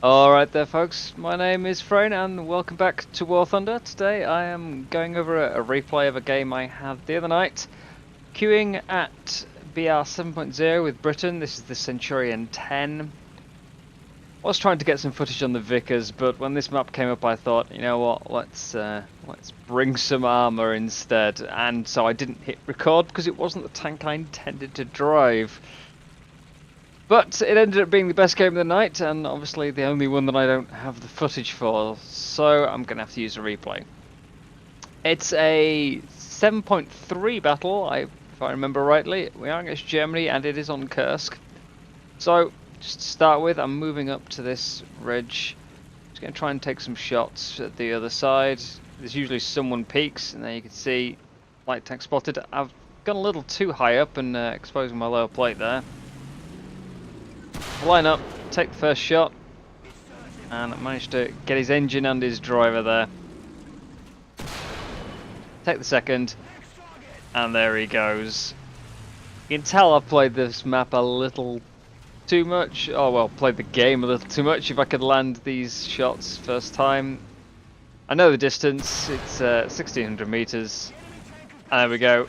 Alright there folks, my name is Freyn and welcome back to War Thunder. Today I am going over a replay of a game I had the other night. Queuing at BR 7.0 with Britain. This is the Centurion 10. I was trying to get some footage on the Vickers, but when this map came up I thought, you know what, let's bring some armour instead. And so I didn't hit record because it wasn't the tank I intended to drive. But it ended up being the best game of the night, and obviously the only one that I don't have the footage for, so I'm going to have to use a replay. It's a 7.3 battle, if I remember rightly. We are against Germany, and it is on Kursk. So, just to start with, I'm moving up to this ridge. Just going to try and take some shots at the other side. There's usually someone peaks, and there you can see light tank spotted. I've gone a little too high up and exposing my lower plate there. Line up, take the first shot, and managed to get his engine and his driver there. Take the second, and there he goes. You can tell I've played this map a little too much. Oh well, played the game a little too much if I could land these shots first time. I know the distance, it's 1600 meters. And there we go.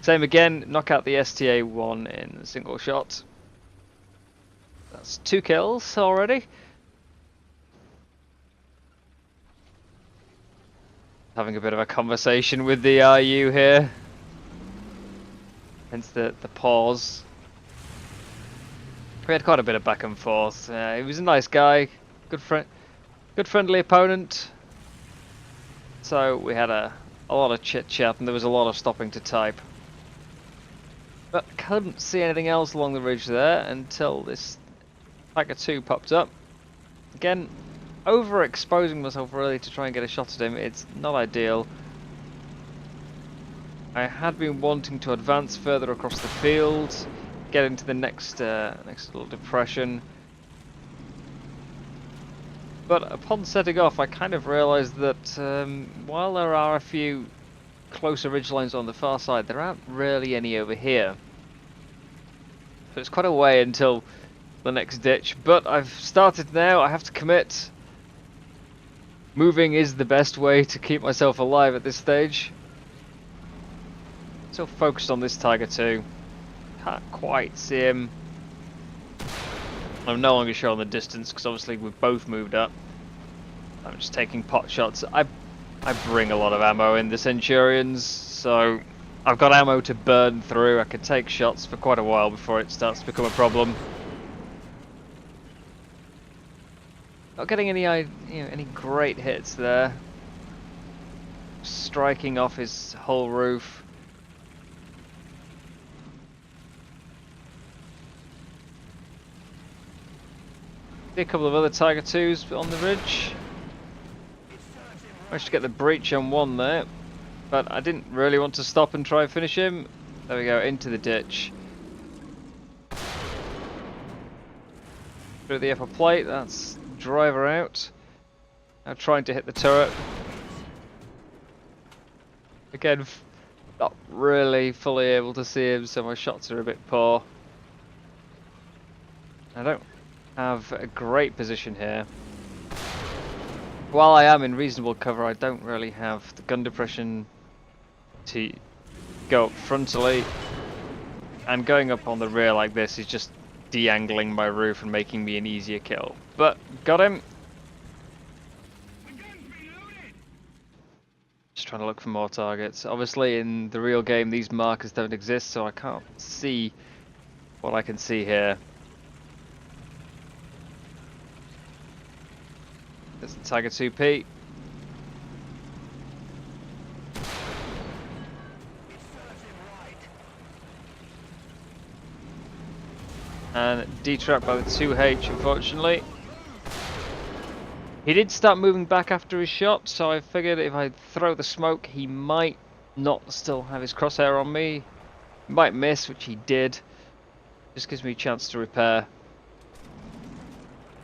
Same again, knock out the STA-1 in a single shot. That's 2 kills already. Having a bit of a conversation with the RU here. Hence the pause. We had quite a bit of back and forth. He was a nice guy, good friendly opponent. So we had a lot of chit chat and there was a lot of stopping to type. But couldn't see anything else along the ridge there until this Tiger 2 popped up. Again, overexposing myself really to try and get a shot at him. It's not ideal. I had been wanting to advance further across the field, get into the next little depression. But upon setting off, I kind of realised that while there are a few closer ridgelines on the far side, there aren't really any over here. So it's quite a way until the next ditch, but I've started now. I have to commit. Moving is the best way to keep myself alive at this stage. Still focused on this Tiger 2. Can't quite see him. I'm no longer showing the distance because obviously we've both moved up. I'm just taking pot shots. I bring a lot of ammo in the Centurions, so I've got ammo to burn through. I can take shots for quite a while before it starts to become a problem. Not getting any great hits there. Striking off his whole roof. See a couple of other Tiger 2s on the ridge. Managed to get the breach on one there, but I didn't really want to stop and try and finish him. There we go, into the ditch. Through the upper plate, that's driver out. Now trying to hit the turret. Again, not really fully able to see him, so my shots are a bit poor. I don't have a great position here. While I am in reasonable cover, I don't really have the gun depression to go up frontally. And going up on the rear like this is just de-angling my roof and making me an easier kill. But got him. Just trying to look for more targets. Obviously in the real game these markers don't exist, so I can't see what I can see here. There's the Tiger 2P. And detrapped by the 2H, unfortunately. He did start moving back after his shot, so I figured if I throw the smoke, he might not still have his crosshair on me. He might miss, which he did. Just gives me a chance to repair.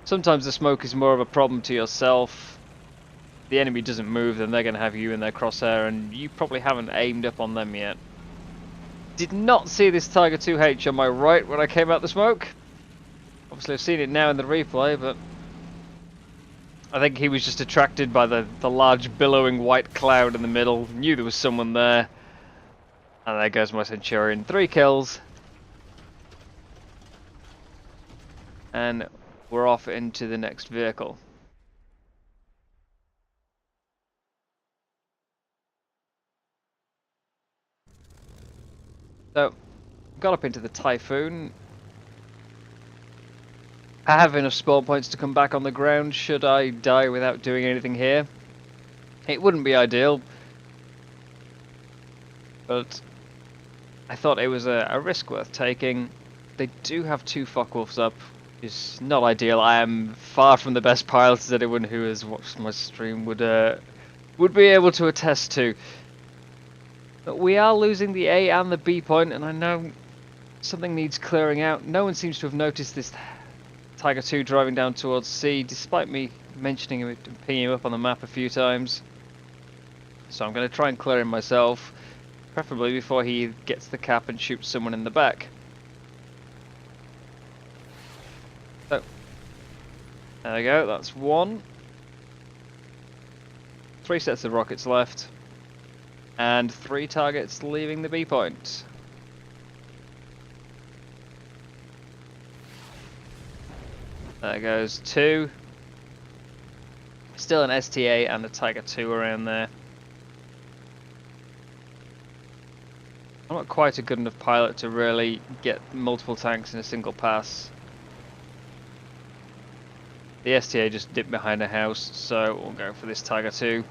Sometimes the smoke is more of a problem to yourself. The enemy doesn't move, then they're going to have you in their crosshair, and you probably haven't aimed up on them yet. Did not see this Tiger 2H on my right when I came out the smoke. Obviously I've seen it now in the replay, but I think he was just attracted by the large billowing white cloud in the middle, knew there was someone there. And there goes my Centurion. 3 kills. And we're off into the next vehicle. So, got up into the Typhoon. I have enough spawn points to come back on the ground should I die without doing anything here. It wouldn't be ideal, but I thought it was a risk worth taking. They do have 2 Focke-Wulfs up, which is not ideal. I am far from the best pilot, as anyone who has watched my stream would be able to attest to. But we are losing the A and the B point, and I know something needs clearing out. No one seems to have noticed this Tiger 2 driving down towards C, despite me mentioning him and pinging him up on the map a few times. So I'm going to try and clear him myself, preferably before he gets the cap and shoots someone in the back. So, there we go, that's 1. 3 sets of rockets left. And 3 targets leaving the B point. There goes 2. Still an STA and a Tiger 2 around there. I'm not quite a good enough pilot to really get multiple tanks in a single pass. The STA just dipped behind a house, so we'll go for this Tiger 2.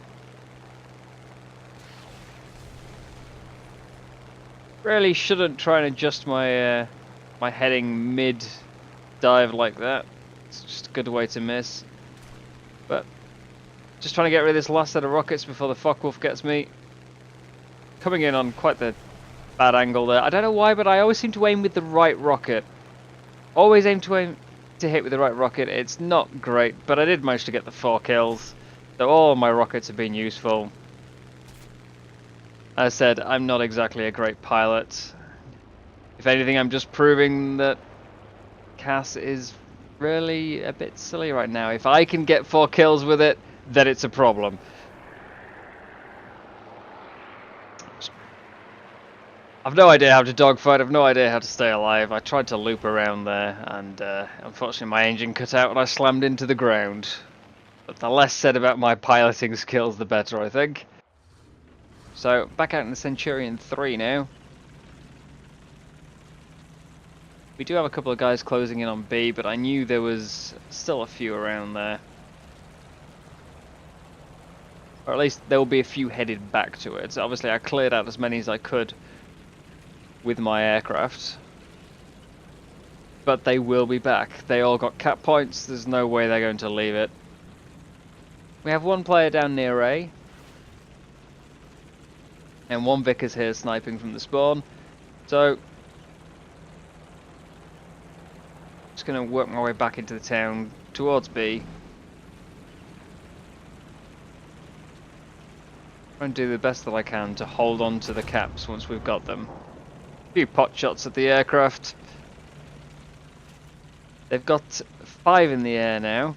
Really shouldn't try and adjust my my heading mid dive like that. It's just a good way to miss. But just trying to get rid of this last set of rockets before the Focke-Wulf gets me. Coming in on quite the bad angle there. I don't know why, but I always seem to aim with the right rocket. Always aim to hit with the right rocket. It's not great, but I did manage to get the 4 kills. So all my rockets have been useful. As I said, I'm not exactly a great pilot. If anything, I'm just proving that Cass is really a bit silly right now. If I can get 4 kills with it, then it's a problem. I've no idea how to dogfight, I've no idea how to stay alive. I tried to loop around there, and unfortunately my engine cut out and I slammed into the ground. But the less said about my piloting skills, the better, I think. So, back out in the Centurion 3 now. We do have a couple of guys closing in on B, but I knew there was still a few around there. Or at least there will be a few headed back to it. So obviously I cleared out as many as I could with my aircraft. But they will be back. They all got cap points, there's no way they're going to leave it. We have 1 player down near A. And 1 Vickers here sniping from the spawn. So, just going to work my way back into the town towards B. Try and do the best that I can to hold on to the caps once we've got them. A few pot shots at the aircraft. They've got 5 in the air now.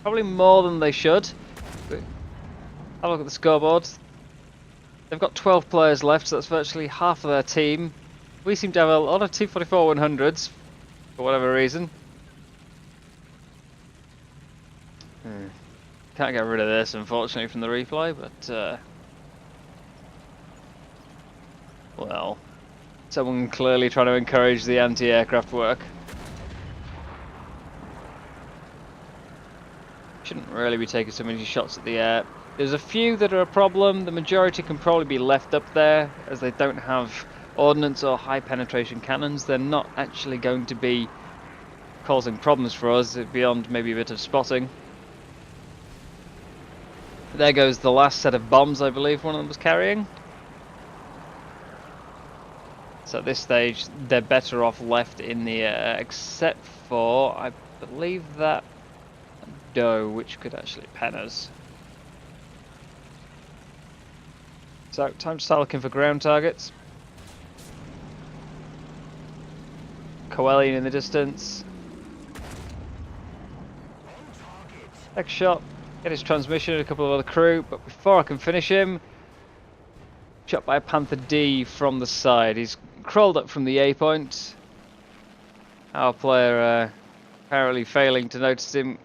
Probably more than they should. But have a look at the scoreboard. They've got 12 players left, so that's virtually half of their team. We seem to have a lot of 244-100s, for whatever reason. Can't get rid of this, unfortunately, from the replay, but... well... someone clearly trying to encourage the anti-aircraft work. Shouldn't really be taking so many shots at the air. There's a few that are a problem. The majority can probably be left up there, as they don't have ordnance or high penetration cannons. They're not actually going to be causing problems for us beyond maybe a bit of spotting. There goes the last set of bombs I believe one of them was carrying. So at this stage they're better off left in the air, except for, I believe, that doe, which could actually pen us. So, time to start looking for ground targets. Coelian in the distance. Next shot. Get his transmission and a couple of other crew, but before I can finish him, shot by a Panther D from the side. He's crawled up from the A point. Our player apparently failing to notice him.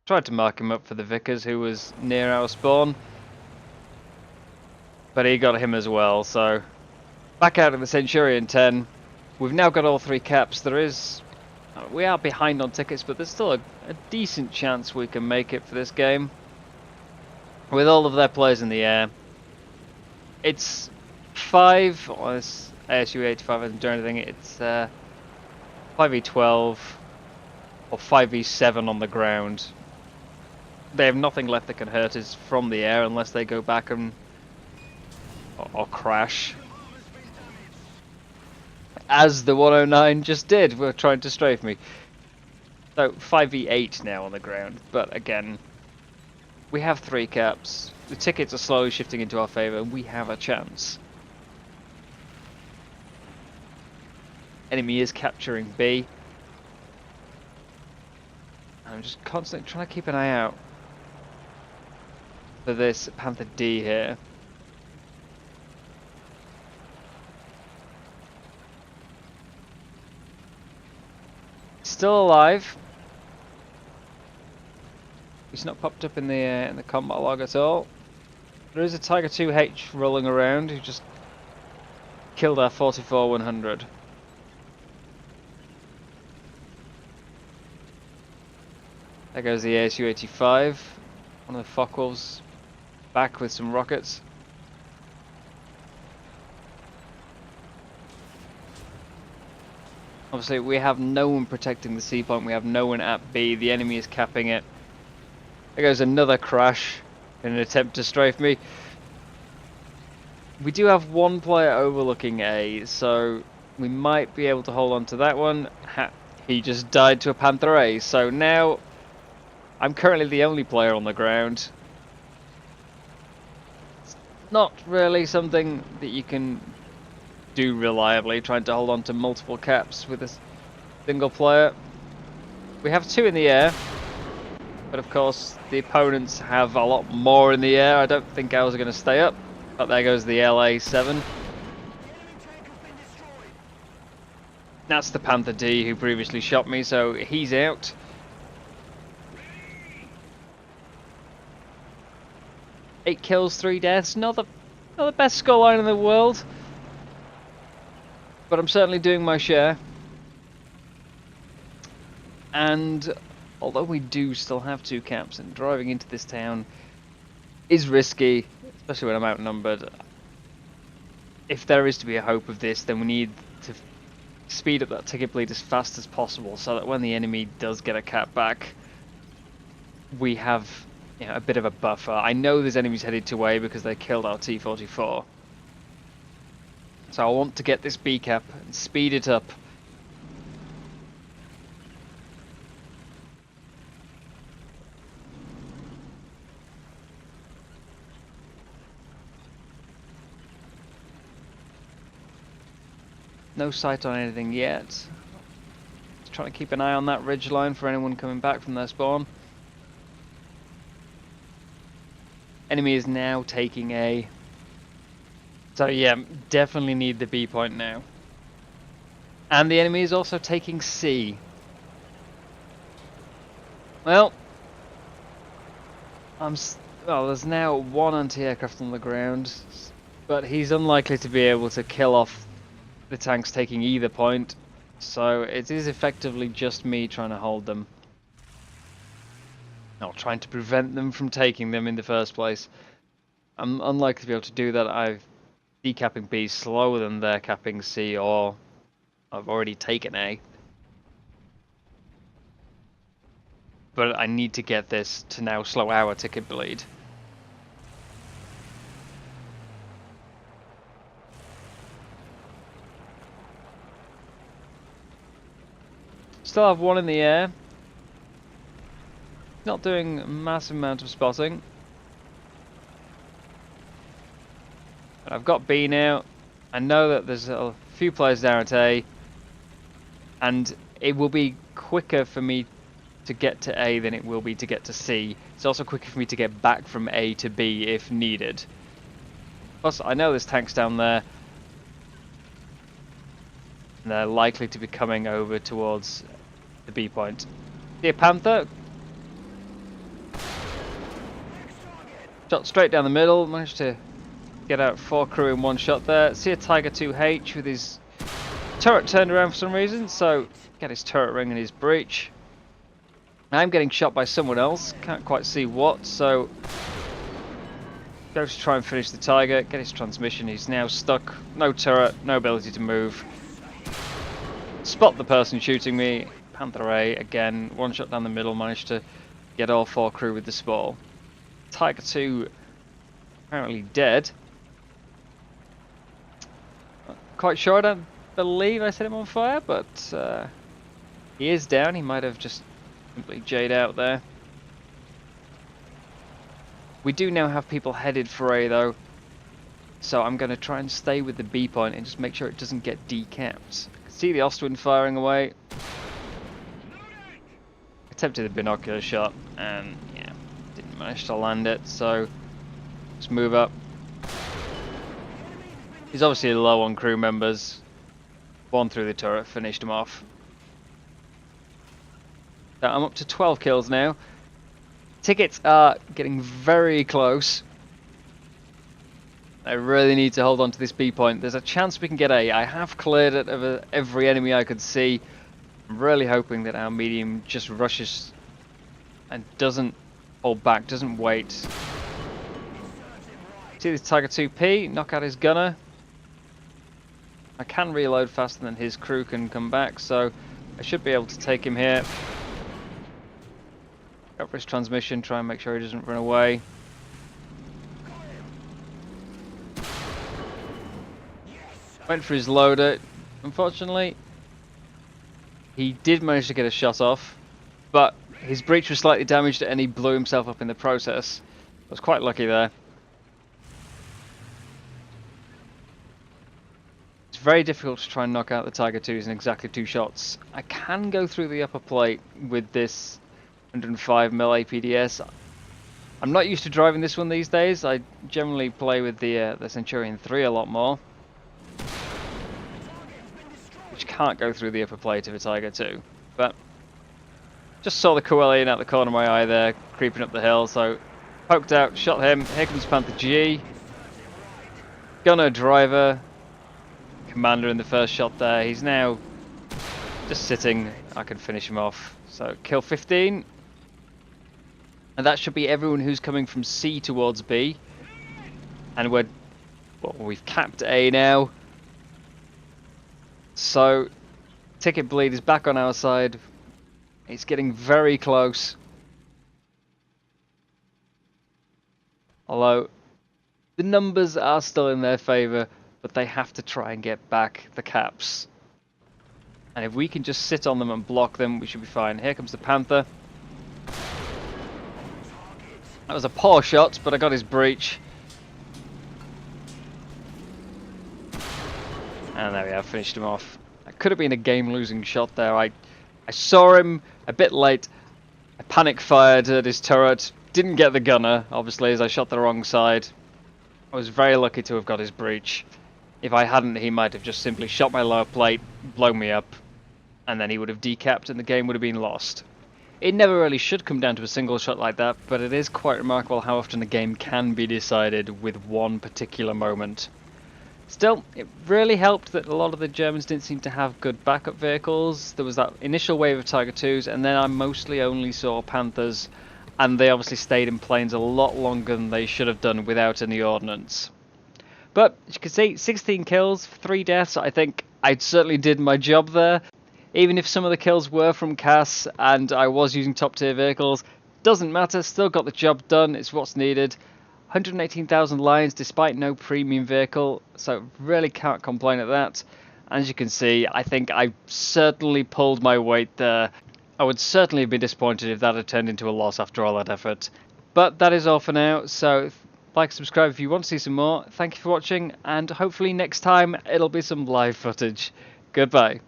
Tried to mark him up for the Vickers, who was near our spawn, but he got him as well. So back out of the Centurion 10. We've now got all 3 caps. We are behind on tickets, but there's still a decent chance we can make it for this game with all of their players in the air. It's 5, or this ASU 85 doesn't do anything. It's 5v12 or 5v7 on the ground. They have nothing left that can hurt us from the air unless they go back and or crash, as the 109 just did. We're trying to strafe me. So 5v8 now on the ground, but again, we have 3 caps. The tickets are slowly shifting into our favour, and we have a chance. Enemy is capturing B. I'm just constantly trying to keep an eye out for this Panther D here. Still alive. He's not popped up in the combat log at all. There is a Tiger 2H rolling around who just killed our 44-100. There goes the ASU 85. One of the Focke-Wulfs back with some rockets. Obviously, we have no one protecting the C point. We have no one at B. The enemy is capping it. There goes another crash in an attempt to strafe me. We do have one player overlooking A, so we might be able to hold on to that one. He just died to a Panther A, so now I'm currently the only player on the ground. It's not really something that you can do reliably, trying to hold on to multiple caps with a single player. We have 2 in the air, but of course the opponents have a lot more in the air. I don't think ours are going to stay up, but there goes the LA-7. That's the Panther D who previously shot me, so he's out. Eight kills, 3 deaths. Not the best scoreline in the world, but I'm certainly doing my share. And although we do still have 2 caps, and driving into this town is risky, especially when I'm outnumbered. If there is to be a hope of this, then we need to speed up that ticket bleed as fast as possible, so that when the enemy does get a cap back, we have, you know, a bit of a buffer. I know there's enemies headed to A because they killed our T-44. So I want to get this B cap and speed it up. No sight on anything yet. Just trying to keep an eye on that ridge line for anyone coming back from their spawn. Enemy is now taking A. So yeah, definitely need the B point now. And the enemy is also taking C. Well, there's now 1 anti-aircraft on the ground, but he's unlikely to be able to kill off the tanks taking either point, so it is effectively just me trying to hold them. Not trying to prevent them from taking them in the first place. I'm unlikely to be able to do that. Decapping B slower than they're capping C, or I've already taken A. But I need to get this to now slow our ticket bleed. Still have 1 in the air. Not doing a massive amount of spotting. But I've got B now. I know that there's a few players down at A, and it will be quicker for me to get to A than it will be to get to C. It's also quicker for me to get back from A to B if needed. Plus, I know there's tanks down there, and they're likely to be coming over towards the B point. See a Panther? Shot straight down the middle, managed to get out 4 crew in one shot there. See a Tiger 2H with his turret turned around for some reason, so get his turret ring and his breach. I'm getting shot by someone else, can't quite see what, so goes to try and finish the Tiger, get his transmission, he's now stuck, no turret, no ability to move. Spot the person shooting me, Panther A again, one shot down the middle, managed to get all 4 crew with the spall. Tiger 2 apparently dead. Not quite sure, I don't believe I set him on fire, but he is down, he might have just simply J'd out there. We do now have people headed for A though, so I'm going to try and stay with the B point and just make sure it doesn't get decapped. See the Ostwind firing away. Attempted a binocular shot and yeah, didn't manage to land it, so let's move up. He's obviously low on crew members. One through the turret, finished him off. So I'm up to 12 kills now. Tickets are getting very close. I really need to hold on to this B point. There's a chance we can get A. I have cleared it of every enemy I could see. I'm really hoping that our medium just rushes and doesn't hold back, doesn't wait. See this Tiger 2P, knock out his gunner. I can reload faster than his crew can come back, so I should be able to take him here. Go for his transmission, try and make sure he doesn't run away. Went for his loader. Unfortunately, he did manage to get a shot off, but his breach was slightly damaged and he blew himself up in the process. I was quite lucky there. It's very difficult to try and knock out the Tiger 2s in exactly 2 shots. I can go through the upper plate with this 105mm APDS. I'm not used to driving this one these days. I generally play with the Centurion 3 a lot more, which can't go through the upper plate of a Tiger 2. But just saw the Coelian out the corner of my eye there, creeping up the hill, so poked out, shot him. Here comes Panther G. Gunner, driver, commander in the first shot there. He's now just sitting. I can finish him off. So kill 15. And that should be everyone who's coming from C towards B. And we've capped A now. So ticket bleed is back on our side. It's getting very close. Although the numbers are still in their favour, but they have to try and get back the caps. And if we can just sit on them and block them, we should be fine. Here comes the Panther. That was a poor shot, but I got his breach. And there we are, finished him off. That could have been a game-losing shot there. I saw him a bit late. I panic-fired at his turret. Didn't get the gunner, obviously, as I shot the wrong side. I was very lucky to have got his breach. If I hadn't, he might have just simply shot my lower plate, blown me up, and then he would have decapped and the game would have been lost. It never really should come down to a single shot like that, but it is quite remarkable how often a game can be decided with one particular moment. Still, it really helped that a lot of the Germans didn't seem to have good backup vehicles. There was that initial wave of Tiger 2s, and then I mostly only saw Panthers, and they obviously stayed in planes a lot longer than they should have done without any ordnance. But, as you can see, 16 kills, 3 deaths. I think I certainly did my job there. Even if some of the kills were from CAS and I was using top tier vehicles, doesn't matter, still got the job done, it's what's needed. 118,000 lions despite no premium vehicle, so really can't complain at that. As you can see, I think I certainly pulled my weight there. I would certainly be disappointed if that had turned into a loss after all that effort. But that is all for now, so Like, subscribe if you want to see some more. Thank you for watching, and hopefully next time it'll be some live footage. Goodbye.